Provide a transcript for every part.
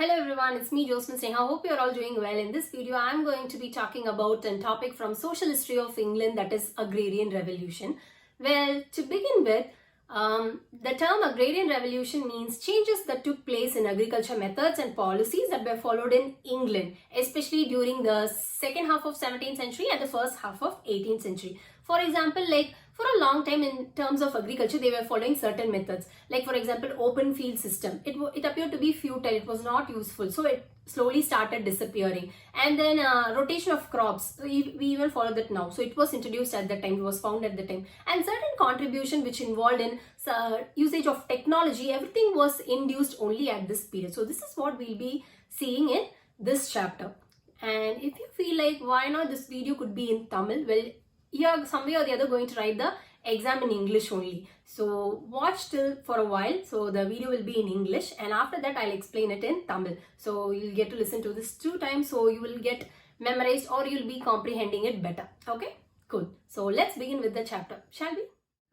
Hello everyone, it's me Joseph Singh. I hope you're all doing well. In this video, I'm going to be talking about a topic from social history of England, that is Agrarian Revolution. Well, to begin with, the term Agrarian Revolution means changes that took place in agriculture methods and policies that were followed in England, especially during the second half of 17th century and the first half of 18th century. For example, for a long time in terms of agriculture, they were following certain methods. Like for example, open field system. It appeared to be futile. It was not useful. So it slowly started disappearing. And then rotation of crops. We even follow that now. So it was introduced at that time. It was found at the time. And certain contribution which involved in usage of technology, everything was induced only at this period. So this is what we'll be seeing in this chapter. And if you feel like why not this video could be in Tamil, well, you're some way or the other going to write the exam in English only. So watch till for a while. So the video will be in English and after that I'll explain it in Tamil. So you'll get to listen to this 2 times so you will get memorized or you'll be comprehending it better. Okay, cool. So let's begin with the chapter, shall we?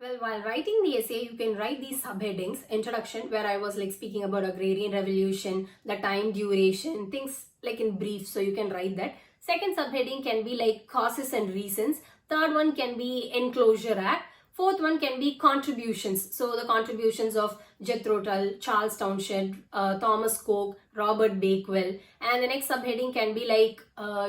Well, while writing the essay, you can write these subheadings. Introduction, where I was speaking about agrarian revolution, the time duration, things like in brief, so you can write that. Second subheading can be causes and reasons. Third one can be Enclosure Act. Fourth one can be contributions. So the contributions of Jethro Tull, Charles Townshend, Thomas Coke, Robert Bakewell. And the next subheading can be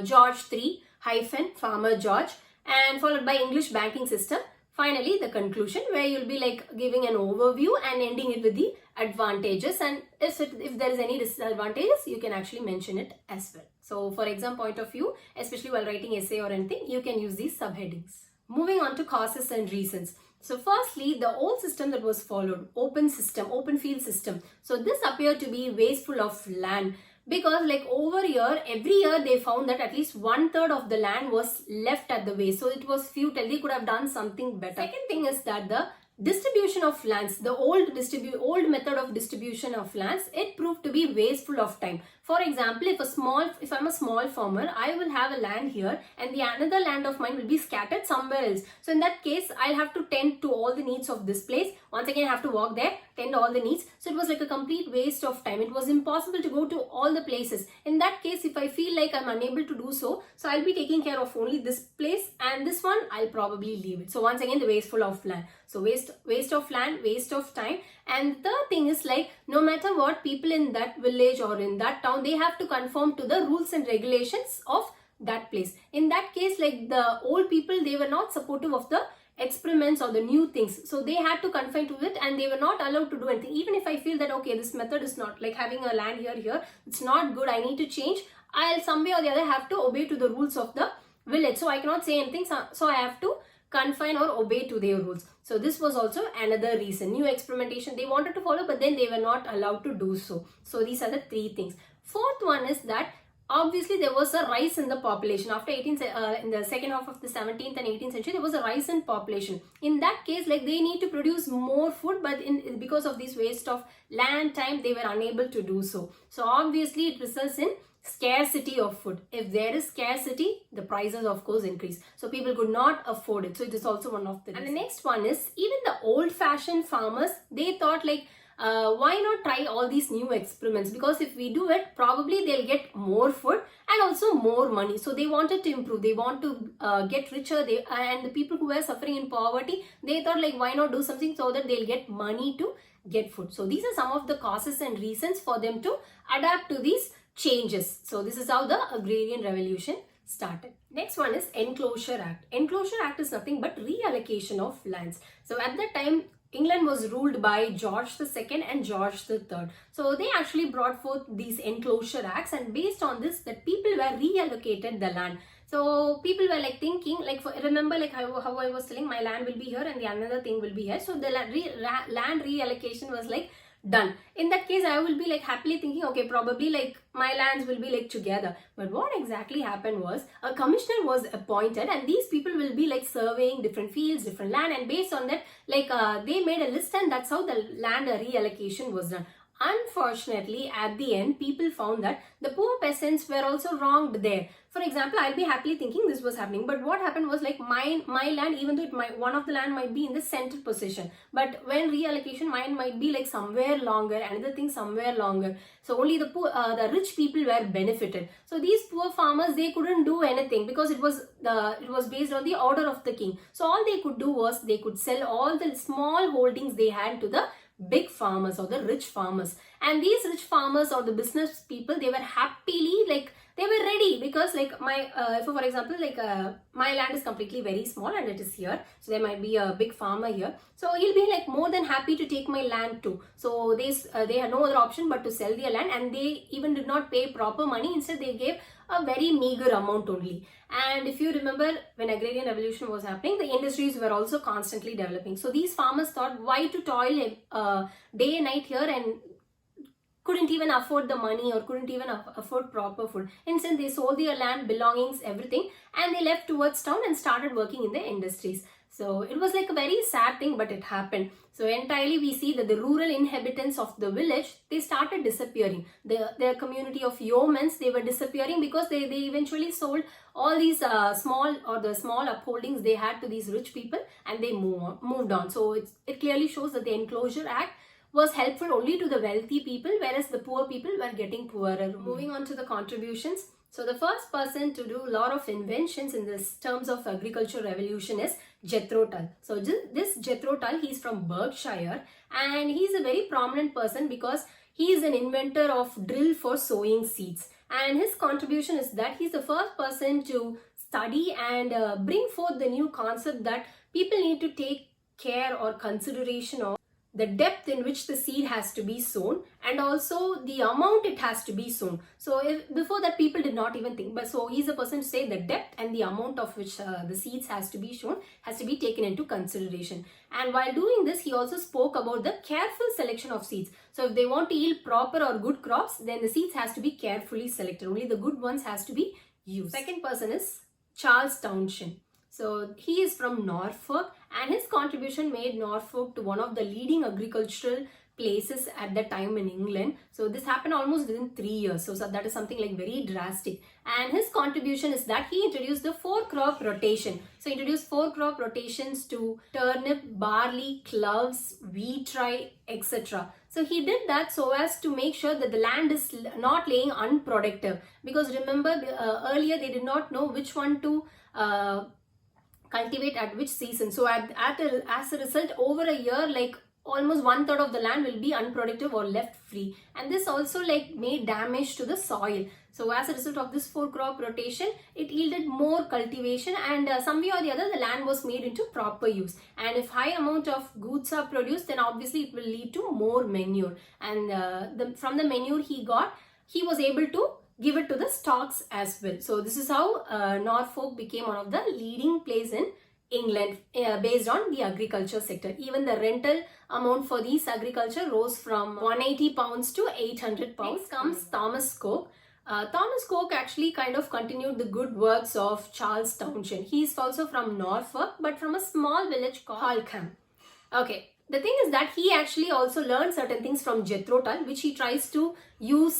George III hyphen Farmer George, and followed by English banking system. Finally, the conclusion, where you'll be giving an overview and ending it with the advantages, and if there is any disadvantages, you can actually mention it as well. So for exam point of view, especially while writing essay or anything, you can use these subheadings. Moving on to causes and reasons. So firstly, the old system that was followed, open field system. So this appeared to be wasteful of land, because over here, every year they found that at least 1/3 of the land was left at the waste. So it was futile. They could have done something better. Second thing is that the distribution of lands, the old method of distribution of lands, it proved to be wasteful of time. For example, if I'm a small farmer, I will have a land here and the another land of mine will be scattered somewhere else. So in that case, I'll have to tend to all the needs of this place. Once again, I have to walk there, tend all the needs. So it was like a complete waste of time. It was impossible to go to all the places. In that case, if I feel like I'm unable to do so, I'll be taking care of only this place, and this one I'll probably leave it. So once again, the wasteful of land. So waste of land, waste of time. And the third thing is no matter what, people in that village or in that town, they have to conform to the rules and regulations of that place. In that case, the old people, they were not supportive of the experiments or the new things. So they had to confine to it and they were not allowed to do anything. Even if I feel that, okay, this method is not having a land here, it's not good, I need to change, I'll some way or the other have to obey to the rules of the village. So I cannot say anything. So I have to confine or obey to their rules. So this was also another reason. New experimentation they wanted to follow, but then they were not allowed to do so. So these are the 3 things. Fourth one is that obviously there was a rise in the population. After in the second half of the 17th and 18th century, there was a rise in population. In that case, they need to produce more food, but because of this waste of land, time, they were unable to do so. So obviously it results in scarcity of food. If there is scarcity, the prices of course increase. So people could not afford it. So it is also one of the reasons. And the next one is, even the old-fashioned farmers, they thought why not try all these new experiments? Because if we do it, probably they'll get more food and also more money. So they wanted to improve. They want to get richer. And the people who were suffering in poverty, they thought why not do something so that they'll get money to get food. So these are some of the causes and reasons for them to adapt to these changes. So this is how the Agrarian Revolution started. Next one is Enclosure Act. Enclosure Act is nothing but reallocation of lands. So at that time, England was ruled by George II and George III. So they actually brought forth these Enclosure Acts, and based on this, that people were reallocated the land. So people were thinking, remember how I was telling, my land will be here and the another thing will be here. So the land reallocation was done. In that case, I will be happily thinking, okay, probably my lands will be together. But what exactly happened was, a commissioner was appointed and these people will be surveying different fields, different land, and based on that they made a list, and that's how the land reallocation was done. unfortunately, at the end, people found that the poor peasants were also wronged there. For example, I'll be happily thinking this was happening, but what happened was like my land, even though one of the land might be in the center position, but when reallocation, mine might be like somewhere longer, another thing somewhere longer. So only the poor, the rich people were benefited. So these poor farmers, they couldn't do anything because it was based on the order of the king. So all they could do was they could sell all the small holdings they had to the big farmers or the rich farmers, and these rich farmers or the business people, they were happily like they were ready because like my for example like my land is completely very small and it is here, so there might be a big farmer here, so he'll be like more than happy to take my land too. So they had no other option but to sell their land, and they even did not pay proper money. Instead they gave a very meager amount only. And if you remember, when agrarian revolution was happening, the industries were also constantly developing. So these farmers thought, why to toil day and night here and couldn't even afford the money or couldn't even afford proper food. Instead, they sold their land, belongings, everything, and they left towards town and started working in the industries. So it was like a very sad thing, but it happened. So entirely we see that the rural inhabitants of the village, they started disappearing. Their community of yeomans, they were disappearing because they eventually sold all these small upholdings they had to these rich people, and they moved on. So it clearly shows that the Enclosure Act was helpful only to the wealthy people, whereas the poor people were getting poorer. Moving on to the contributions. So the first person to do a lot of inventions in this terms of agriculture revolution is Jethro Tull. So this Jethro Tull, he's from Berkshire, and he's a very prominent person because he is an inventor of drill for sowing seeds. And his contribution is that he's the first person to study and bring forth the new concept that people need to take care or consideration of the depth in which the seed has to be sown, and also the amount it has to be sown. So before that, people did not even think, but so he's a person to say the depth and the amount of which the seeds has to be shown has to be taken into consideration. And while doing this, he also spoke about the careful selection of seeds. So if they want to yield proper or good crops, then the seeds has to be carefully selected. Only the good ones has to be used. Second person is Charles Townshend. So he is from Norfolk, and his contribution made Norfolk to one of the leading agricultural places at that time in England. So this happened almost within 3 years. So that is something like very drastic. And his contribution is that he introduced the 4-crop rotation. So he introduced 4-crop rotations to turnip, barley, cloves, wheat, rye, etc. So he did that so as to make sure that the land is not laying unproductive. Because remember, earlier they did not know which one to cultivate at which season. So as a result, over a year, like almost 1/3 of the land will be unproductive or left free, and this also like made damage to the soil. So as a result of this 4-crop rotation, it yielded more cultivation, and some way or the other the land was made into proper use. And if high amount of goods are produced, then obviously it will lead to more manure, and from the manure he got, he was able to give it to the stocks as well. So this is how Norfolk became one of the leading place in England based on the agriculture sector. Even the rental amount for these agriculture rose from 180 pounds to 800 pounds. Next comes Thomas Coke. Thomas Coke actually kind of continued the good works of Charles Townshend. He is also from Norfolk, but from a small village called Holkham. Okay. The thing is that he actually also learned certain things from Jethro Tull, which he tries to use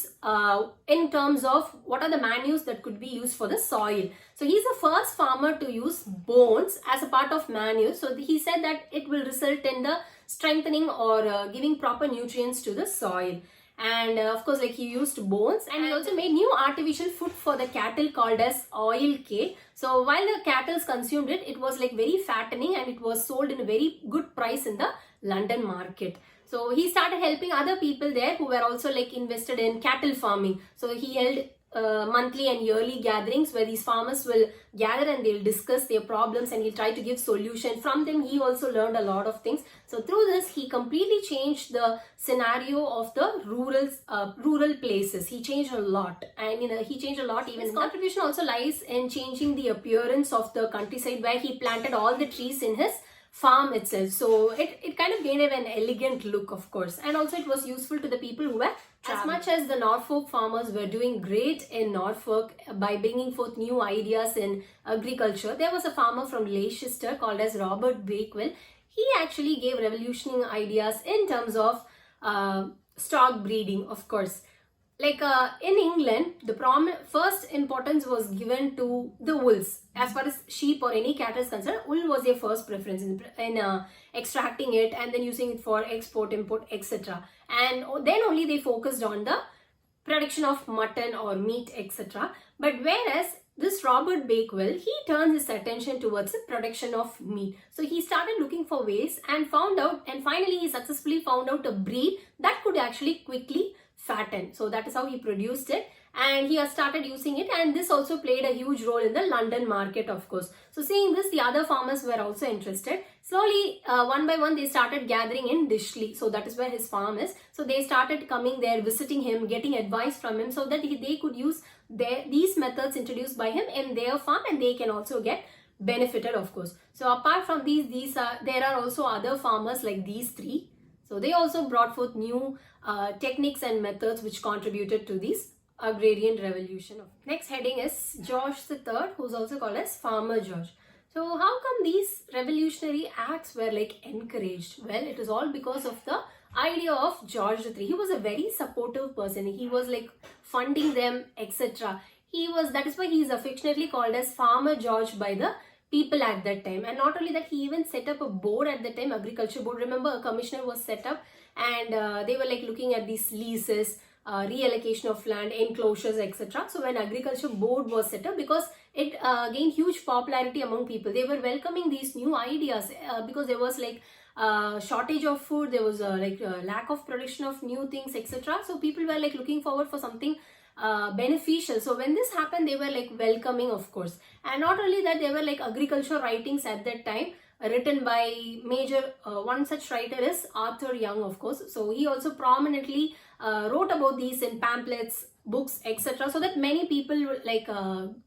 in terms of what are the manures that could be used for the soil. So he's the first farmer to use bones as a part of manure. So he said that it will result in the strengthening or giving proper nutrients to the soil. And of course, like he used bones, and he also made new artificial food for the cattle called as oil cake. So while the cattle consumed it, it was like very fattening, and it was sold in a very good price in the London market. So he started helping other people there who were also like invested in cattle farming. So he held monthly and yearly gatherings where these farmers will gather and they'll discuss their problems, and he'll try to give solution. From them he also learned a lot of things. So through this he completely changed the scenario of the rural places. He changed a lot, and he changed a lot. Even his contribution also lies in changing the appearance of the countryside, where he planted all the trees in his farm itself. So it kind of gave an elegant look, of course, and also it was useful to the people who were traveling. As much as the Norfolk farmers were doing great in Norfolk by bringing forth new ideas in agriculture, there was a farmer from Leicester called as Robert Bakewell. He actually gave revolutionary ideas in terms of stock breeding, of course. Like in England, the first importance was given to the wools. As far as sheep or any cattle is concerned, wool was their first preference in extracting it and then using it for export, import, etc. And then only they focused on the production of mutton or meat, etc. But whereas this Robert Bakewell, he turns his attention towards the production of meat. So he started looking for ways and found out, and finally he successfully found out a breed that could actually quickly fatten. So that is how he produced it, and he has started using it, and this also played a huge role in the London market, of course. So seeing this, the other farmers were also interested. Slowly, one by one, they started gathering in Dishley. So that is where his farm is. So they started coming there, visiting him, getting advice from him so that they could use these methods introduced by him in their farm, and they can also get benefited, of course. So apart from there are also other farmers like these three. So they also brought forth new techniques and methods which contributed to this agrarian revolution. Next heading is George III, who's also called as Farmer George. So how come these revolutionary acts were like encouraged? Well, it is all because of the idea of George III. He was a very supportive person. He was like funding them, etc. That is why he is affectionately called as Farmer George by the people at that time. And not only that, he even set up a board at that time, agriculture board. Remember, a commissioner was set up, and they were like looking at these leases, reallocation of land, enclosures, etc. So when agriculture board was set up, because it gained huge popularity among people, they were welcoming these new ideas because there was like shortage of food, there was lack of production of new things, etc. So people were like looking forward for something beneficial. So when this happened, they were like welcoming, of course. And not only that, there were like agriculture writings at that time written by major one such writer is Arthur Young, of course. So he also prominently wrote about these in pamphlets, books, etc. So that many people like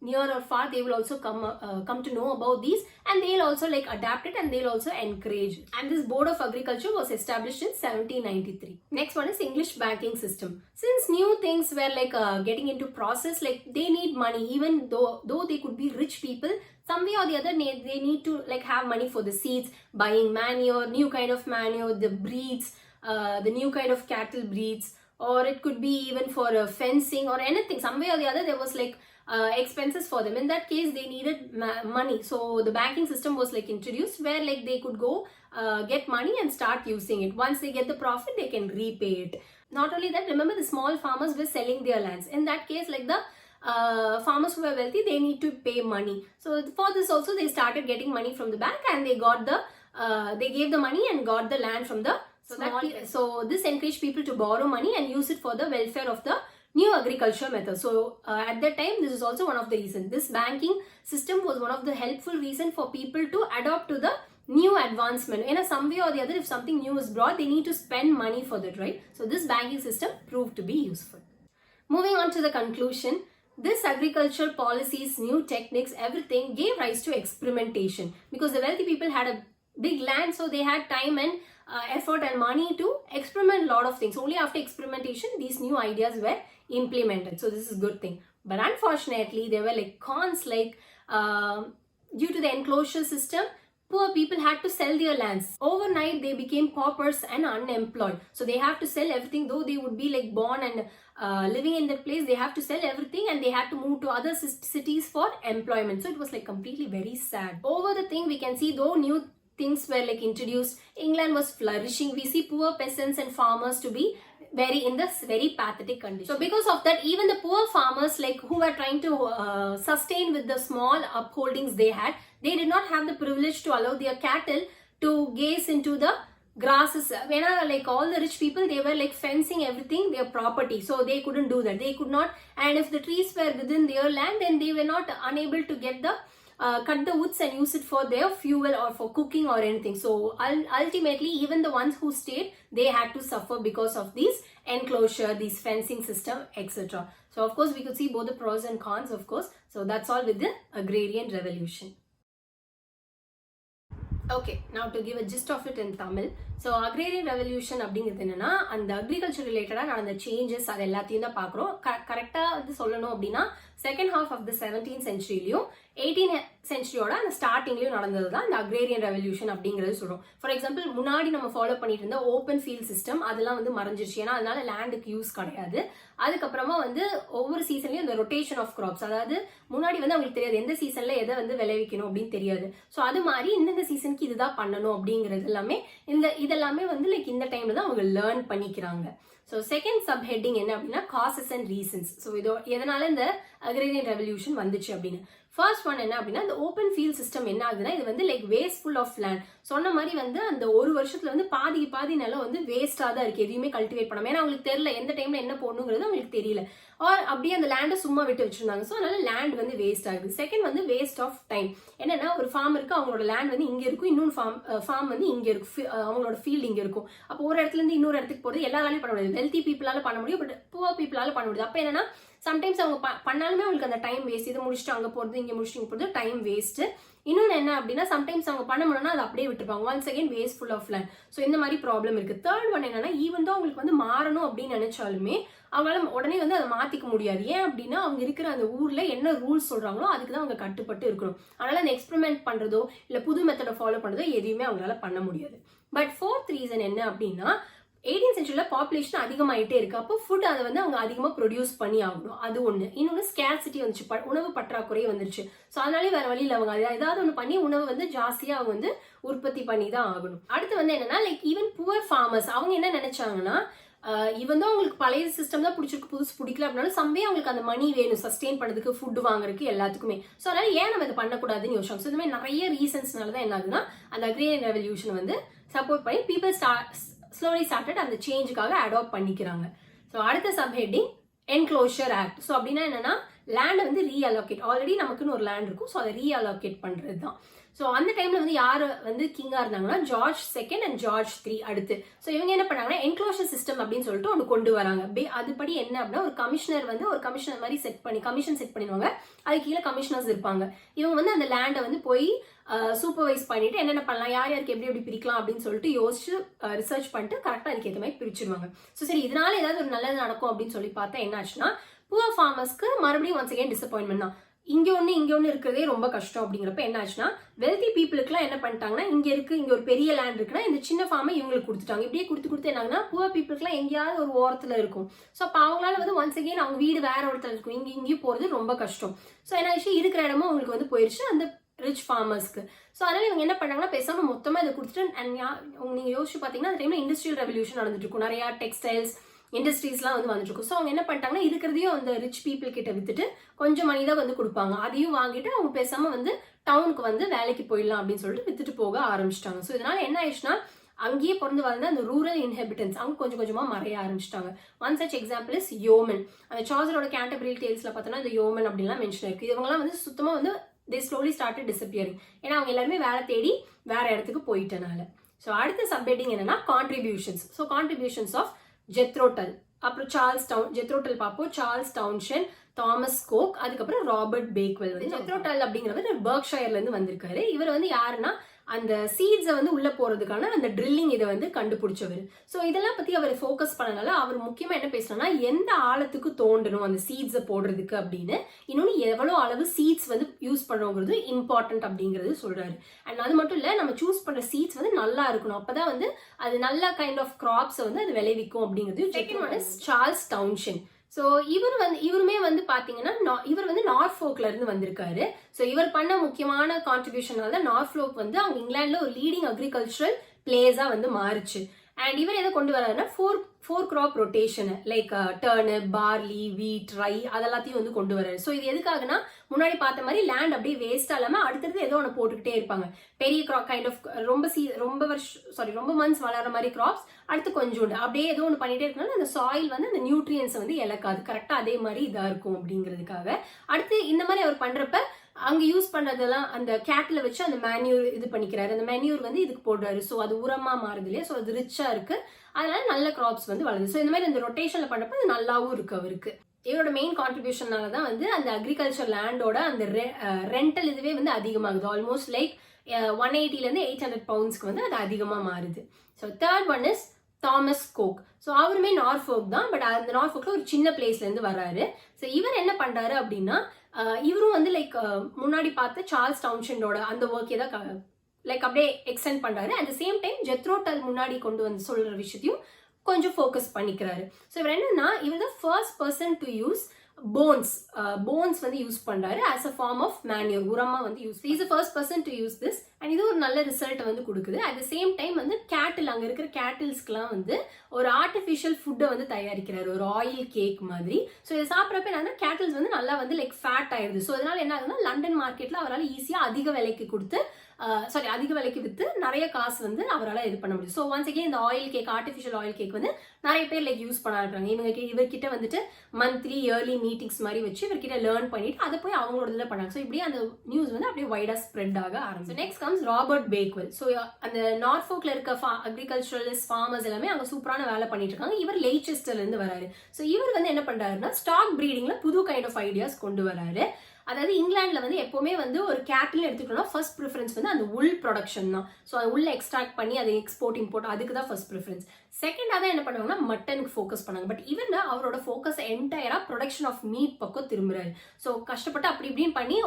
near or far, they will also come to know about these, and they'll also like adapt it, and they'll also encourage it. And this Board of Agriculture was established in 1793. Next one is English banking system. Since new things were like getting into process, like they need money, even though they could be rich people, some way or the other they need to like have money for the seeds, buying manure, new kind of manure, the breeds, the new kind of cattle breeds, or it could be even for fencing or anything. Some way or the other, there was like expenses for them. In that case, they needed money. So the banking system was like introduced, where like they could go get money and start using it. Once they get the profit, they can repay it. Not only that, remember, the small farmers were selling their lands. In that case, like the farmers who were wealthy, they need to pay money. So for this also, they started getting money from the bank, and they got they gave the money and got the land from the so this encouraged people to borrow money and use it for the welfare of the new agriculture method. So at that time, this is also one of the reasons. This banking system was one of the helpful reason for people to adopt to the new advancement. In some way or the other, if something new is brought, they need to spend money for that, right? So this banking system proved to be useful. Moving on to the conclusion, this agricultural policies, new techniques, everything gave rise to experimentation, because the wealthy people had a big land, so they had time and effort and money to experiment a lot of things. Only after experimentation, these new ideas were implemented. So this is a good thing. But unfortunately, there were like cons, like due to the enclosure system, poor people had to sell their lands. Overnight, they became paupers and unemployed. So they have to sell everything, though they would be like born and living in that place, they have to sell everything, and they had to move to other cities for employment. So it was like completely very sad. Over the thing, we can see, though new things were like introduced, England was flourishing. We see poor peasants and farmers to be in this very pathetic condition. So because of that, even the poor farmers, like who were trying to sustain with the small upholdings they had, they did not have the privilege to allow their cattle to gaze into the grasses. When like all the rich people, they were like fencing everything, their property, so they couldn't do that. They could not, and if the trees were within their land, then they were not unable to get the cut the woods and use it for their fuel or for cooking or anything. So ultimately, even the ones who stayed, they had to suffer because of these enclosure, these fencing system, etc. So of course, we could see both the pros and cons, of course. So that's all with the agrarian revolution. Okay, now to give a gist of it in Tamil. So agrarian revolution அப்படிங்கிறது என்னன்னா அந்த agriculture ரிலேட்டடாக நடந்த changes அது எல்லாத்தையும் தான் பார்க்குறோம். கரெக்டாக வந்து சொல்லணும் அப்படின்னா second half of the 17th சென்ச்சுரியிலையும் 18th சென்ச்சுரியோட அந்த ஸ்டார்டிங்லையும் நடந்தது தான் இந்த அக்ரேரியன் ரெவல்யூஷன் அப்படிங்கிறது சொல்றோம். ஃபார் எக்ஸாம்பிள் முன்னாடி நம்ம ஃபாலோ பண்ணிட்டு இருந்த ஓப்பன் ஃபீல்ட் சிஸ்டம் அதெல்லாம் வந்து மறைஞ்சிருச்சு. ஏன்னா அதனால லேண்டுக்கு யூஸ் கிடையாது. அதுக்கப்புறமா வந்து ஒவ்வொரு சீசன்லயும் இந்த ரொட்டேஷன் ஆஃப் கிராப்ஸ், அதாவது முன்னாடி வந்து அவங்களுக்கு தெரியாது எந்த சீசன்ல எதை வந்து விளைவிக்கணும் அப்படின்னு தெரியாது. ஸோ அது மாதிரி இந்தந்த சீசனுக்கு இதுதான் பண்ணணும் அப்படிங்கிறது எல்லாமே இதெல்லாமே வந்து லைக் இந்த டைம்ல தான் அவங்க லேர்ன் பண்ணிக்கிறாங்க. ஸோ செகண்ட் சப் ஹெட்டிங் என்ன அப்படின்னா காசஸ் அண்ட் ரீசன்ஸ். ஸோ இதோ எதனால இந்த அக்ரேரியன் ரெவல்யூஷன் வந்துச்சு அப்படின்னு. ஃபர்ஸ்ட் ஒன் என்ன அப்படின்னா இந்த ஓப்பன் ஃபீல்ட் சிஸ்டம் என்ன ஆகுதுன்னா இது வந்து லைக் வேஸ்ட்ஃபுல் ஆஃப் லேண்ட். சொன்ன மாதிரி வந்து அந்த ஒரு வருஷத்துல வந்து பாதி நிலம் வந்து வேஸ்டா தான் இருக்கு, எதுவுமே கல்டிவேட் பண்ணாம. ஏன்னா அவங்களுக்கு தெரியல எந்த டைம்ல என்ன போடணுங்கிறது அவங்களுக்கு தெரியல, ஆர் அப்படியே அந்த லேண்டை சும்மா விட்டு வச்சிருந்தாங்க. ஸோ அதனால லேண்ட் வந்து வேஸ்ட் ஆகுது. செகண்ட் வந்து வேஸ்ட் ஆஃப் டைம். என்னன்னா ஒரு ஃபார்மருக்கு அவங்களோட லேண்ட் வந்து இங்க இருக்கும், இன்னொரு ஃபார்ம் வந்து இங்க இருக்கும், அவங்களோட ஃபீல்டு இங்க இருக்கும். அப்போ ஒரு இடத்துல இருந்து இன்னொரு இடத்துக்கு போறது எல்லாராலையும் பண்ண முடியாது. வெல்தி பீப்புளால பண்ண முடியும், பட் புவர் பீப்புளால பண்ண முடியாது. அப்ப என்னன்னா சம்டைம்ஸ் அவங்க பண்ணாலுமே அவங்களுக்கு அந்த டைம் வேஸ்ட். இதை முடிச்சுட்டு அங்கே போகிறது, இங்கே முடிச்சுட்டு இங்கே போகிறது, டைம் வேஸ்ட். இன்னொன்று என்ன அப்படின்னா சம்டைம்ஸ் அவங்க பண்ண முடியும்னா அதை அப்படியே விட்டுருப்பாங்க. Once again wasteful of land. So இந்த மாதிரி ப்ராப்ளம் இருக்கு. தேர்ட் ஒன் என்னன்னா ஈவன் தான் அவங்களுக்கு வந்து மாறணும் அப்படின்னு நினைச்சாலுமே அவங்களால உடனே வந்து அதை மாத்திக்க முடியாது. ஏன் அப்படின்னா அவங்க இருக்கிற அந்த ஊர்ல என்ன ரூல்ஸ் சொல்றாங்களோ அதுக்கு தான் அவங்க கட்டுப்பட்டு இருக்கணும். அதனால அந்த எக்ஸ்பெரிமெண்ட் பண்றதோ இல்லை புது மெத்தடை ஃபாலோ பண்றதோ எதுவுமே அவங்களால பண்ண முடியாது. பட் ஃபோர்த் ரீசன் என்ன அப்படின்னா 18th சென்ச்சுரியில பாப்புலேஷன் அதிகமாயிட்டே இருக்கு. அப்போ ஃபுட் அதை வந்து அவங்க அதிகமாக ப்ரொடியூஸ் பண்ணி ஆகணும். அது ஒன்று. இன்னொன்று ஸ்கேர்சிட்டி வந்துச்சு, உணவு பற்றாக்குறை வந்துருச்சு. ஸோ அதனாலே வேற வழியில் அவங்க ஏதாவது ஒன்று பண்ணி உணவு வந்து ஜாஸ்தியாக அவங்க வந்து உற்பத்தி பண்ணி தான் ஆகணும். அடுத்து வந்து என்னன்னா லைக் ஈவன் புவர் ஃபார்மர்ஸ் அவங்க என்ன நினைச்சாங்கன்னா இவன் தான் அவங்களுக்கு பழைய சிஸ்டம் தான் பிடிச்சிருக்கு, புதுசு பிடிக்கல அப்படின்னாலும் சம்வே அவங்களுக்கு அந்த மணி வேணும் சஸ்டெயின் பண்ணுறதுக்கு, ஃபுட் வாங்குறதுக்கு எல்லாத்துக்குமே. ஸோ அதனால ஏன் நம்ம இதை பண்ணக்கூடாதுன்னு யோசிச்சாங்க. ஸோ இந்த மாதிரி நிறைய ரீசன்ஸ்னால தான் என்ன ஆகுதுன்னா அந்த அக்ரேரியன் ரெவல்யூஷன் வந்து சப்போர்ட் பண்ணி பீப்புள் slowly started அந்த சேஞ்சுக்காக அடாப்ட் பண்ணிக்கிறாங்க. ஸோ அடுத்த சப்ஹெட்டிங் என்க்ளோஷர் ஆக்ட். ஸோ அப்படின்னா என்னன்னா லேண்ட் வந்து ரீஅலோகேட், ஆல்ரெடி நமக்குன்னு ஒரு லேண்ட் இருக்கும், ஸோ அதை ரீஅலோகேட் பண்றது தான். ஸோ அந்த டைம்ல வந்து யார் வந்து கிங்கா இருந்தாங்கன்னா George II and George III அடுத்து. ஸோ இவங்க என்ன பண்ணாங்கன்னா என்க்ளோஷர் சிஸ்டம் அப்படின்னு சொல்லிட்டு ஒன்று கொண்டு வராங்க. அதுபடி என்ன அப்படின்னா ஒரு கமிஷனர் மாதிரி கமிஷன் செட் பண்ணிடுவாங்க. அது கீழே கமிஷனர்ஸ் இருப்பாங்க. இவங்க வந்து அந்த லேண்டை வந்து போய் சூப்பர்வைஸ் பண்ணிட்டு என்னென்ன பண்ணலாம், யார் யாருக்கு எப்படி பிரிக்கலாம் அப்படின்னு சொல்லிட்டு யோசிச்சு ரிசர்ச் பண்ணிட்டு கரெக்டாக அதுக்கு ஏற்ற மாதிரி பிரிச்சிருவாங்க. ஸோ சரி இதனால ஏதாவது ஒரு நல்லது நடக்கும் அப்படின்னு சொல்லி பார்த்தா என்ன ஆச்சுன்னா புவர் ஃபார்மர்ஸ்க்கு மறுபடியும் ஒன்ஸ் அகேன் டிசப்பாயின்மெண்ட் தான். இங்க ஒன்று இருக்கிறதே ரொம்ப கஷ்டம். அப்படிங்கிறப்ப என்ன ஆச்சுன்னா வெல்தி பீப்புளுக்குலாம் என்ன பண்ணிட்டாங்கன்னா இங்க ஒரு பெரிய லேண்ட் இருக்குன்னா இந்த சின்ன ஃபார்மை இவங்களுக்கு கொடுத்துட்டாங்க. இப்படியே கொடுத்து என்னாங்கன்னா புவர் பீப்புளுக்குலாம் எங்கேயாவது ஒரு ஓரத்துல இருக்கும். ஸோ அப்போ அவங்களால வந்து ஒன்ஸ் அகேன் அவங்க வீடு வேற ஒருத்தர் இருக்கும், இங்கேயும் போறது ரொம்ப கஷ்டம். ஸோ என்ன ஆச்சு இருக்கிற இடமும் அவங்களுக்கு வந்து போயிருச்சு அந்த ரிச் ஃபார்மர்ஸ்க்கு. ஸோ அதனால இவங்க என்ன பண்ணாங்கன்னா பேசாம மொத்தமா இதை கொடுத்துட்டு அண்ட் நீங்க யோசிச்சு பாத்தீங்கன்னா அந்த டைம்ல இண்டஸ்ட்ரியல் ரெவல்யூஷன் நடந்துட்டு இருக்கும், நிறைய டெக்ஸ்டைல்ஸ் இண்டஸ்ட்ரீஸ்லாம் வந்து வந்துட்டு இருக்கும். ஸோ அவங்க என்ன பண்ணிட்டாங்கன்னா இருக்கிறதையும் அந்த ரிச் பீப்புள் கிட்ட வித்துட்டு கொஞ்சம் மணி தான் வந்து கொடுப்பாங்க. அதையும் வாங்கிட்டு அவங்க பேசாம வந்து டவுனுக்கு வந்து வேலைக்கு போயிடலாம் அப்படின்னு சொல்லிட்டு வித்துட்டு போக ஆரம்பிச்சிட்டாங்க. ஸோ இதனால என்ன ஆயிடுச்சுன்னா அங்கேயே பிறந்து வளர்ந்த அந்த ரூரல் இன்ஹெபிட்டன்ஸ் அவங்க கொஞ்சம் கொஞ்சமா மறைய ஆரம்பிச்சிட்டாங்க. One such example is yeoman. அந்த சார்ஜரோட கேண்டபரி டேல்ஸ்ல பார்த்தோன்னா இந்த யோமன் அப்படின்லாம் மென்ஷன் இருக்கு. இவங்கலாம் வந்து சுத்தமா வந்து they slowly started disappearing. ஏன்னா அவங்க எல்லாருமே வேலை தேடி வேற இடத்துக்கு போயிட்டனால. ஸோ அடுத்த சப்ஹெட்டிங் என்னன்னா contributions. So contributions of Jethro Tull, அப்புறம் ஜெத்ரோ டல் பார்ப்போம், சார்ல்ஸ் டவுன்ஷன், தாமஸ் கோக், அதுக்கப்புறம் ராபர்ட் பேக்வெல். வந்து ஜெத்ரோ டல் அப்படிங்கிறவர் பர்க்ஷயர்ல இருந்து வந்திருக்காரு. இவர் வந்து யாருன்னா அந்த சீட்ஸை வந்து உள்ள போறதுக்கான அந்த ட்ரில்லிங் இதை வந்து கண்டுபிடிச்சவர். ஸோ இதெல்லாம் பத்தி அவர் ஃபோக்கஸ் பண்ணனால அவர் முக்கியமா என்ன பேசுறோம்னா எந்த ஆழத்துக்கு தோண்டணும் அந்த சீட்ஸை போடுறதுக்கு அப்படின்னு, இன்னொன்னு எவ்வளவு அளவு சீட்ஸ் வந்து யூஸ் பண்றோங்கிறது இம்பார்ட்டன்ட் அப்படிங்கிறது சொல்றாரு. அண்ட் அது மட்டும் இல்ல நம்ம சூஸ் பண்ற சீட்ஸ் வந்து நல்லா இருக்கணும், அப்பதான் வந்து அது நல்ல கைண்ட் ஆஃப் கிராப்ஸ் வந்து அது விளைவிக்கும் அப்படிங்கிறது. Second one is Charles Townshend. So இவருமே வந்து பாத்தீங்கன்னா இவர் வந்து நார்ஃபோக்ல இருந்து வந்திருக்காரு. ஸோ இவர் பண்ண முக்கியமான கான்ட்ரிபியூஷனால தான் நார்ஃபோக் வந்து அவங்க இங்கிலாந்துல ஒரு லீடிங் அக்ரிகல்ச்சரல் பிளேஸா வந்து மாறுச்சு. அண்ட் இவர் எதை கொண்டு வர்றாருன்னா four crop rotation like turnip, barley, wheat, rye அதெல்லாத்தையும் வந்து கொண்டு வர்றாரு. ஸோ இது எதுக்காகனா முன்னாடி பார்த்த மாதிரி லேண்ட் அப்படியே வேஸ்டா இல்லாம அடுத்தது ஏதோ ஒன்று போட்டுக்கிட்டே இருப்பாங்க. பெரிய கிராப் கைண்ட் ஆஃப் ரொம்ப மந்த்ஸ் வளர மாதிரி கிராப்ஸ், அடுத்து கொஞ்சோண்டு அப்படியே ஏதோ ஒன்று பண்ணிட்டே இருக்கனால அந்த சாயில் வந்து அந்த நியூட்ரியன்ஸ் வந்து இழக்காது, கரெக்டா அதே மாதிரி இதா இருக்கும் அப்படிங்கிறதுக்காக. அடுத்து இந்த மாதிரி அவர் பண்றப்ப அங்க யூஸ் பண்றதெல்லாம் அந்த கேட்ல வச்சு அந்த மேன்யூர் இது பண்ணிக்கிறாரு. அந்த மேன்யூர் வந்து இதுக்கு போடுறாரு. ஸோ அது உரமா மாறுது இல்லையா, ஸோ அது ரிச்சா இருக்கு, அதனால நல்ல கிராப்ஸ் வந்து வளருது. ஸோ இந்த மாதிரி அந்த ரொட்டேஷன்ல பண்றப்ப அது நல்லாவும் இருக்கு அவருக்கு. இவரோட மெயின் கான்ட்ரிபியூஷனால தான் வந்து அந்த அக்ரிகல்ச்சர் லேண்டோட அந்த ரெண்டல் இதுவே வந்து அதிகமாகுது. ஆல்மோஸ்ட் லைக் 180 ல இருந்து 800 பவுண்ட்ஸ்க்கு வந்து அது அதிகமா மாறுது. So third one is Thomas Coke. So அவருமே நார்ஃபோக் தான், பட் அந்த நார்ஃபோக்ல ஒரு சின்ன பிளேஸ்லேருந்து வராரு. ஸோ இவர் என்ன பண்ணுறாரு அப்படின்னா, இவரும் வந்து லைக் முன்னாடி பார்த்த சார்ல்ஸ் டவுன்ஷெண்டோட அந்த ஒர்க்கே தான் லைக் அப்படியே எக்ஸ்டெண்ட் பண்ணுறாரு. At the same time Jethro dull முன்னாடி கொண்டு வந்து சொல்கிற விஷயத்தையும் கொஞ்சம் ஃபோக்கஸ் பண்ணிக்கிறாரு. ஸோ இவர் என்னன்னா, இவர் தான் first person to use bones வந்து யூஸ் பண்றாரு as a form of manure, உரமா வந்து use. he is the first person to use this and இது ஒரு நல்ல ரிசல்ட் வந்து கொடுக்குது. at the same time வந்து கேட்டில், அங்க இருக்கிற கேட்டில்ஸ்க்குலாம் வந்து ஒரு ஆர்டிஃபிஷியல் ஃபுட்டை வந்து தயாரிக்கிறாரு, ஒரு ஆயில் கேக் மாதிரி. ஸோ இதை சாப்பிட்றப்ப என்னன்னா கேட்டில்ஸ் வந்து நல்லா வந்து லைக் ஃபேட் ஆயிடுது. ஸோ அதனால என்ன ஆகுதுன்னா, லண்டன் மார்க்கெட்ல அவரால் ஈஸியா அதிக விலைக்கு கொடுத்து அதிக விலைக்கு விற்று நிறைய காசு வந்து அவரால் இது பண்ண முடியும். ஸோ ஒன்ஸ் அகேன் இந்த oil cake, artificial oil cake வந்து நிறைய பேர் லைக் யூஸ் பண்ண இருக்காங்க. இவர்கிட்ட வந்துட்டு மந்த்லி இயர்லி மீட்டிங்ஸ் மாதிரி வச்சு இவர்கிட்ட லேர்ன் பண்ணிட்டு அதை போய் அவங்களோட இதில் பண்ணாங்க. ஸோ இப்படியே அந்த நியூஸ் வந்து அப்படியே வைடா ஸ்ப்ரெட் ஆக ஆரம்பிச்சு. Next comes Robert Bakewell. So அந்த நார்ஃபோக்ல இருக்க அக்ரிகல்ச்சரலிஸ்ட் ஃபார்மர்ஸ் எல்லாமே அங்கே சூப்பரான வேலை பண்ணிட்டு இருக்காங்க. இவர் லெய்செஸ்டர்ல இருந்து வராரு. ஸோ இவர் வந்து என்ன பண்றாருன்னா, ஸ்டாக் ப்ரீடிங்ல புது கைண்ட் ஆஃப் ஐடியாஸ் கொண்டு வராரு. அதாவது இங்கிலாந்துல வந்து எப்பவுமே வந்து ஒரு கேட்டில் எடுத்துக்கிட்டோம்னா ஃபர்ஸ்ட் ப்ரிஃபரன்ஸ் வந்து அந்த உள் ப்ரொடக்ஷன் தான். ஸோ அது உள்ள எக்ஸ்ட்ராக்ட் பண்ணி அதை எக்ஸ்போர்ட் இம்போர்ட் அதுக்கு தான் ஃபர்ஸ்ட் ப்ரிஃபரன்ஸ். செகண்டாக தான் என்ன பண்ணுவாங்கன்னா மட்டனுக்கு ஃபோக்கஸ் பண்ணாங்க. பட் இவன் அவரோட ஃபோக்கஸ் என்டையரா ப்ரொடக்ஷன் ஆஃப் மீட் பக்கம் திரும்புறாரு. ஸோ கஷ்டப்பட்டு அப்படி இப்படின்னு பண்ணி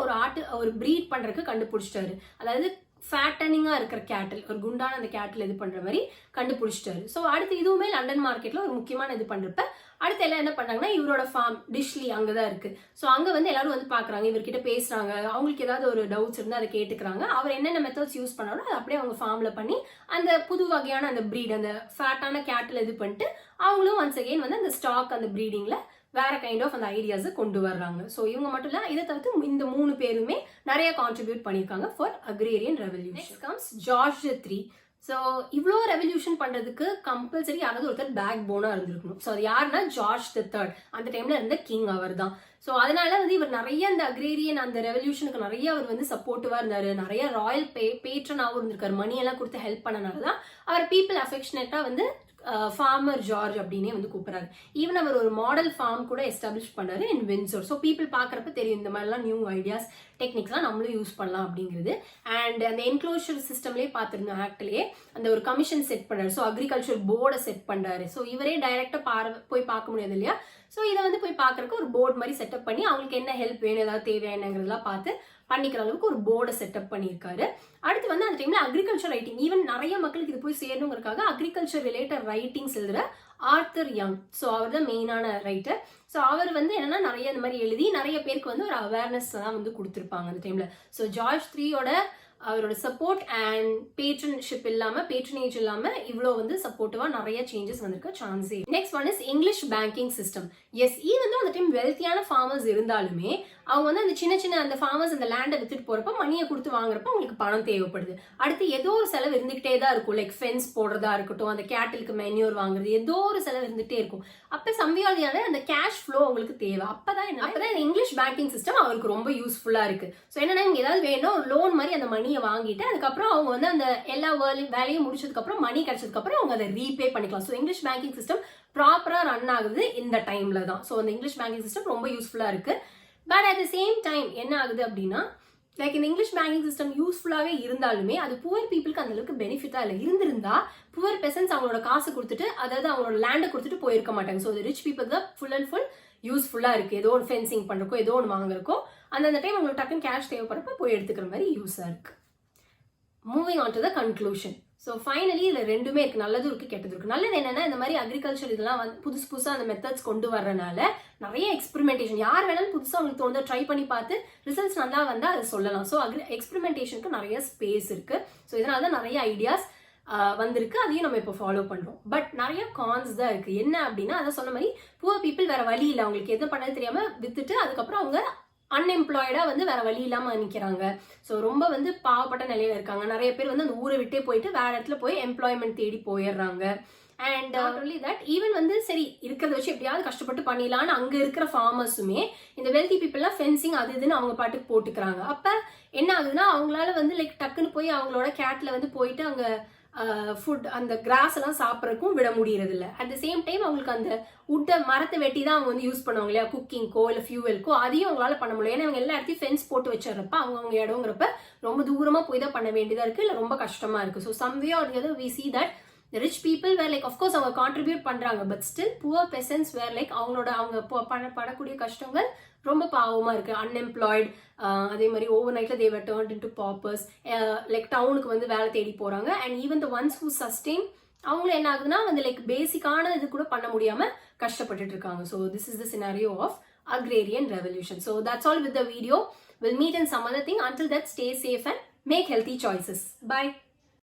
ஒரு ப்ரீட் பண்றதுக்கு கண்டுபிடிச்சிட்டாரு. அதாவது ஃபேட்டனிங்கா இருக்கிற கேட்டில், ஒரு குண்டான அந்த கேட்டில் இது பண்ற மாதிரி கண்டுபிடிச்சிட்டாரு. ஸோ அடுத்து இதுவுமே லண்டன் மார்க்கெட்ல ஒரு முக்கியமான இது பண்றப்ப அடுத்து எல்லாம் என்ன பண்றாங்கன்னா, இவரோட ஃபார்ம் டிஷ்லி அங்கதான் இருக்கு. ஸோ அங்க வந்து எல்லாரும் வந்து பாக்குறாங்க, இவர்கிட்ட பேசுறாங்க, அவங்களுக்கு ஏதாவது ஒரு டவுட்ஸ் இருந்தா அதை கேட்டுக்கிறாங்க. அவர் என்னென்ன மெத்தட்ஸ் யூஸ் பண்ணாலும் அதை அப்படியே அவங்க ஃபார்ம்ல பண்ணி அந்த புது வகையான அந்த ப்ரீட், அந்த ஃபேட்டான கேட்டில் இது பண்ணிட்டு அவங்களும் ஒன்ஸ் அகெயின் வந்து அந்த ஸ்டாக் அந்த ப்ரீடிங்ல வேற கைண்ட் ஆஃப் அந்த ஐடியாஸை கொண்டு வர்றாங்க. ஸோ இவங்க மட்டும் இல்லை, இதை தவிர்த்து இந்த 3 பேருமே நிறைய கான்ட்ரிபியூட் பண்ணியிருக்காங்க for agrarian revolution. Next comes George III. So இவ்வளோ ரெவல்யூஷன் பண்ணுறதுக்கு கம்பல்சரி யாராவது ஒருத்தர் பேக் போனாக இருந்திருக்கணும். ஸோ அது யாருன்னா ஜார்ஜ் III. அந்த டைமில் இருந்த கிங் அவர் தான். ஸோ அதனால வந்து இவர் நிறைய அந்த அக்ரேரியன் அந்த ரெவல்யூஷனுக்கு நிறைய அவர் வந்து சப்போர்ட்டிவாக இருந்தார். நிறைய ராயல் பேட்ரனாகவும் இருந்திருக்காரு. மணியெல்லாம் கொடுத்து ஹெல்ப் பண்ணனால தான் அவர் பீப்புள் அஃபெக்ஷனேட்டாக வந்து ஃபார்மர் ஜார்ஜ் அப்படின்னே வந்து கூப்பிடுறாரு. ஈவன் அவர் ஒரு மாடல் ஃபார்ம் கூட எஸ்டாப்ளிஷ் பண்ணாரு இன் வின்சோர். ஸோ பீப்புள் பார்க்குறப்ப தெரியும் இந்த மாதிரிலாம் நியூ ஐடியாஸ் டெக்னிக்ஸ்லாம் நம்மளும் யூஸ் பண்ணலாம் அப்படிங்கிறது. அண்ட் அந்த என்க்ளோஷர் சிஸ்டம்லேயே பார்த்துருந்தோம், ஆக்ட்லேயே அந்த ஒரு கமிஷன் செட் பண்ணாரு. ஸோ அக்ரிகல்ச்சர் போர்டை செட் பண்ணாரு. ஸோ இவரே டைரக்டாக போய் பார்க்க முடியாது இல்லையா. ஸோ இதை வந்து போய் பார்க்கறதுக்கு ஒரு போர்டு மாதிரி செட்டப் பண்ணி அவங்களுக்கு என்ன ஹெல்ப் வேணும், ஏதாவது தேவையானங்கிறதெல்லாம் பார்த்து பண்ணிக்கிற அளவுக்கு ஒரு போர்டை செட்டப் பண்ணியிருக்காரு. அடுத்து வந்து அந்த டைம்ல அக்ரிகல்ச்சர் ரைட்டிங், ஈவன் நிறைய மக்களுக்கு இது போய் சேரணுங்கிறதுக்காக அக்ரிகல்ச்சர் ரிலேட்டட் ரைட்டிங்ஸ் எழுதுற ஆர்தர் யங். ஸோ அவர் தான் மெயினான ரைட்டர். ஸோ அவர் வந்து என்னன்னா நிறைய இந்த மாதிரி எழுதி நிறைய பேருக்கு வந்து ஒரு அவேர்னஸ் தான் வந்து கொடுத்துருப்பாங்க அந்த டைம்ல. ஸோ ஜார்ஜ் IIIயோட அவரோட சப்போர்ட் அண்ட் பேட்ரனேஜ் இல்லாம இவ்வளோ வந்து சப்போர்ட்டிவா நிறைய சேஞ்சஸ் வந்திருக்க சான்ஸே. Next one is English banking system. Yes, வந்து அந்த டைம் வெல்த்தியான ஃபார்மர்ஸ் இருந்தாலுமே அவங்க வந்து அந்த சின்ன அந்த ஃபார்மர்ஸ் அந்த லேண்டை வித்துட்டு போறப்ப மணியை கொடுத்து வாங்குறப்ப அவங்களுக்கு பணம் தேவைப்படுது. அடுத்து ஏதோ ஒரு செலவு இருந்துகிட்டே தான் இருக்கும். லைக் ஃபென்ஸ் போடுறதா இருக்கட்டும், அந்த கேட்டிலுக்கு மென்யூர் வாங்குறது, ஏதோ ஒரு செலவு இருந்துகிட்டே இருக்கும். அப்ப சம்பியாதியான அந்த கேஷ் ஃப்ளோ அவங்களுக்கு தேவை. அப்பதான் இங்கிலீஷ் பேங்கிங் சிஸ்டம் அவருக்கு ரொம்ப யூஸ்ஃபுல்லா இருக்கு. ஸோ என்னன்னா இங்க ஏதாவது வேணும், ஒரு லோன் மாதிரி அந்த மணியை வாங்கிட்டு அதுக்கப்புறம் அவங்க வந்து அந்த எல்லா வேலையும் முடிச்சதுக்கு அப்புறம் மணி கிடைச்சதுக்கு அப்புறம் அவங்க அதை ரீபே பண்ணிக்கலாம். ஸோ இங்கிலீஷ் பேங்கிங் சிஸ்டம் ப்ராப்பரா ரன் ஆகுது இந்த டைம்ல தான். ஸோ அந்த இங்கிலீஷ் பேங்கிங் சிஸ்டம் ரொம்ப யூஸ்ஃபுல்லா இருக்கு. But at the same time என்ன ஆகுது அப்படின்னா, லைக் இந்த இங்கிலீஷ் பேங்கிங் சிஸ்டம் யூஸ்ஃபுல்லாவே இருந்தாலுமே அது புவர் பீப்புளுக்கு அந்த அளவுக்கு பெனிஃபிட்டா இல்லை. இருந்திருந்தா புவர் பெசன்ஸ் அவங்களோட காசு கொடுத்துட்டு, அதாவது அவங்களோட லேண்டை கொடுத்துட்டு போயிருக்க மாட்டாங்க. ஸோ ரிச் பீப்புள் தான் ஃபுல் அண்ட் ஃபுல் யூஸ்ஃபுல்லா இருக்கு. ஏதோ ஒரு ஃபென்சிங் பண்றக்கோ ஏதோ ஒன்று வாங்குறக்கோ அந்த டைம் அவங்களுக்கு டக்குன்னு கேஷ் தேவைப்படுறப்ப போய் எடுத்துக்கிற மாதிரி யூஸா இருக்கு. Moving on to the conclusion. So finally இதில் ரெண்டுமே இருக்கு, நல்லதும் இருக்கு கெட்டதும் இருக்கு. நல்லது என்னன்னா, இந்த மாதிரி அக்ரிகல்ச்சர் இதெல்லாம் வந்து புதுசாக அந்த மெத்தட்ஸ் கொண்டு வர்றதுனால நிறைய எக்ஸ்பெரிமெண்டேஷன், யார் வேணாலும் புதுசாக அவங்களுக்கு தோணுதா ட்ரை பண்ணி பார்த்து ரிசல்ட்ஸ் நல்லா வந்தால் அதை சொல்லலாம். ஸோ எக்ஸ்பெரிமெண்டேஷனுக்கு நிறைய ஸ்பேஸ் இருக்கு. ஸோ இதனால தான் நிறைய ஐடியாஸ் வந்திருக்கு, அதையும் நம்ம இப்போ ஃபாலோ பண்றோம். பட் நிறைய கான்ஸ் தான் இருக்கு. என்ன அப்படின்னா, அதை சொன்ன மாதிரி புவர் பீப்புள் வேற வழி இல்லை, அவங்களுக்கு எது பண்ணது தெரியாம வித்துட்டு அதுக்கப்புறம் அவங்க அன்எம்ப்ளாய்டா வந்து வேற வழி இல்லாம நிக்கிறாங்க. ஸோ ரொம்ப வந்து பாவப்பட்ட நிலையில இருக்காங்க. நிறைய பேர் வந்து அந்த ஊரை விட்டே போயிட்டு வேற இடத்துல போய் எம்ப்ளாய்மெண்ட் தேடி போயிடுறாங்க. And not only that, even வந்து சரி இருக்கிறத வச்சு எப்படியாவது கஷ்டப்பட்டு பண்ணிடலான்னு அங்க இருக்கிற ஃபார்மர்ஸுமே இந்த வெல்தி பீப்புள்லாம் ஃபென்சிங் அது இதுன்னு அவங்க பாட்டுக்கு போட்டுக்கிறாங்க. அப்ப என்ன ஆகுதுன்னா, அவங்களால வந்து லைக் டக்குன்னு போய் அவங்களோட கேட்ல வந்து போயிட்டு அங்க ஃபுட் அந்த கிராஸ் எல்லாம் சாப்பிட்றதுக்கும் விட முடியறது இல்லை. அட் த சேம் டைம் அவங்களுக்கு அந்த உட்டை மரத்தை வெட்டி தான் அவங்க வந்து யூஸ் பண்ணுவாங்க இல்லையா, குக்கிங்கோ இல்லை ஃபியூவலுக்கோ, அதையும் அவங்களால பண்ண முடியும். ஏன்னா அவங்க எல்லா இடத்தையும் ஃபென்ஸ் போட்டு வச்சிடறப்ப அவங்க இடங்கிறப்ப ரொம்ப தூரமா போய் தான் பண்ண வேண்டியதா இருக்கு, இல்லை ரொம்ப கஷ்டமா இருக்கு. So some way or the வி see that The rich people were like, of course அவங்க கான்ட்ரிபியூட் பண்றாங்க, but still poor peasants were like அவங்க படக்கூடிய கஷ்டங்கள் ரொம்ப பாவமா இருக்கு. அன்எம்ப்ளாய்டு, அதே மாதிரி ஓவர் நைட்ல they were turned into paupers, like டவுனுக்கு வந்து வேலை தேடி போறாங்க. And even the ones who sustain அவங்களும் என்ன ஆகுதுன்னா வந்து லைக் பேசிக்கான இது கூட பண்ண முடியாம கஷ்டப்பட்டுட்டு இருக்காங்க. So this is the scenario of agrarian revolution. So that's all with the video. We'll meet in some other thing. Until that, stay safe and make healthy choices. Bye.